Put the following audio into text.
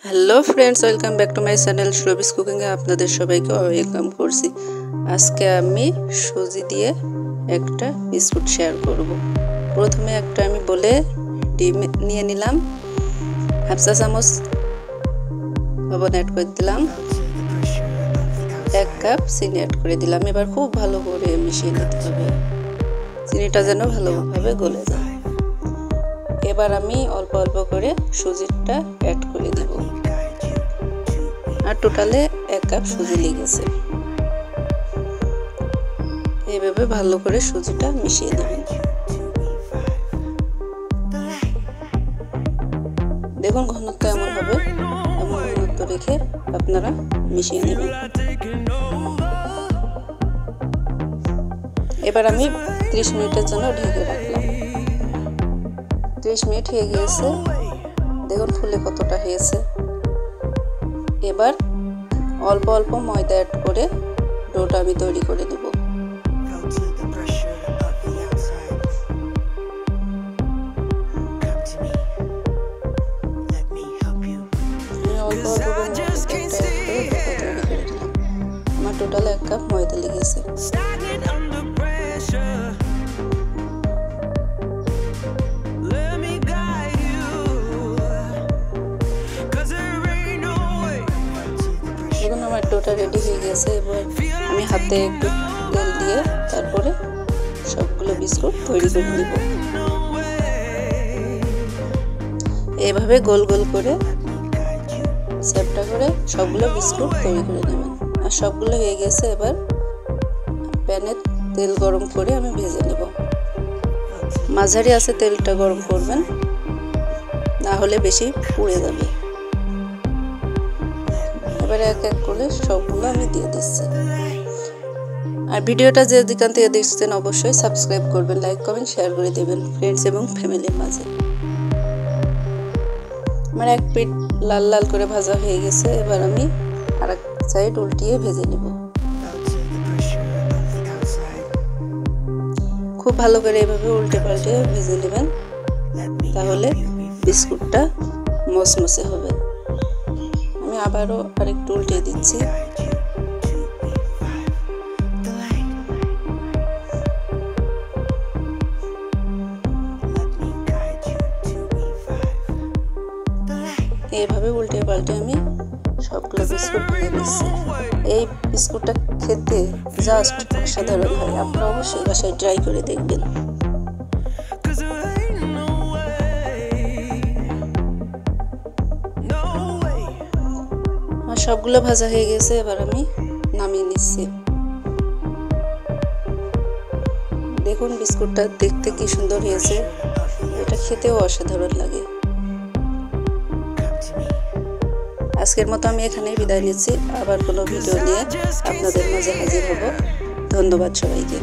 Hello friends, welcome back to my channel সুরভিস কুকিংয়ে আপনাদের সবাইকে ওয়েলকাম করছি। আজকে আমি সুজি দিয়ে একটা বিস্কুট শেয়ার করব। প্রথমে একটা আমি বলে ডিম নিয়ে নিলাম, হাফ চা চামচ লবণ অ্যাড করে দিলাম, 1 কাপ চিনি অ্যাড করে দিলাম। এবার খুব ভালো করে মিশিয়ে নিতে হবে, চিনিটা যেন ভালোভাবে গলে যায়। এবার আমি অল্প অল্প করে সুজিটা অ্যাড করে দিব, আর টোটালে 1 কাপ সুজি লেগেছে। এইভাবে ভালো করে সুজিটা মিশিয়ে দেবেন। দেখুন ঘনত্ব এমন হবে, এমন ঘনত্ব রেখে আপনারা মিশিয়ে নেবেন। এবার আমি 30 মিনিটের জন্য ঢেকে রাখলাম। 30 মিনিট হয়ে গিয়েছে, দেখুন ফুলে কতটা হয়েছে। এবার অল্প অল্প ময়দা অ্যাড করে ডোটা আমি তৈরি করে দেব। আমার টোটাল 1 কাপ ময়দা লেগেছে। আমার ডোটা রেডি হয়ে গেছে। এবার আমি হাতে একটু তেল দিয়ে তারপরে সবগুলো বিস্কুট তৈরি করে নিব। এইভাবে গোল গোল করে শেপটা করে সবগুলো বিস্কুট তৈরি করে নেবেন। আর সবগুলো হয়ে গেছে। এবার প্যানে তেল গরম করে আমি ভেজে নেব। মাঝারি আছে তেলটা গরম করবেন, না হলে বেশি পুড়ে যাবে। এবার এক এক করে সবগুলো আমি দিয়ে দিচ্ছি। আর ভিডিওটা যে যেখান থেকে দেখছেন অবশ্যই সাবস্ক্রাইব করবেন, লাইক কমেন্ট শেয়ার করে দেবেন ফ্রেন্ডস এবং ফ্যামিলির মাঝে। আমার এক পিঠ লাল লাল করে ভাজা হয়ে গেছে। এবার আমি আরেক সাইড উল্টিয়ে ভেজে নেব। খুব ভালো করে এভাবে উল্টে পাল্টে ভেজে নেবেন, তাহলে বিস্কুটটা মচমচে হবে। আমি আবারও আরেকটু উল্টে দিচ্ছি। এইভাবে উল্টে পাল্টে আমি সবগুলো বিস্কুট ভেজে নিচ্ছি। এই বিস্কুটটা খেতে জাস্ট অসাধারণ হয়, আপনারা অবশ্যই বাসায় ট্রাই করে দেখবেন। সবগুলো ভাজা হয়ে গেছে। এবার আমি নামিয়ে নিচ্ছি। দেখুন বিস্কুটটা দেখতে কি সুন্দর হয়েছে, এটা খেতেও অসাধারণ লাগে। আজকের মতো আমি এখানেই বিদায় নিচ্ছি। আবার কোনো ভিডিও নিয়ে আপনাদের মাঝে হাজির হব। ধন্যবাদ সবাইকে।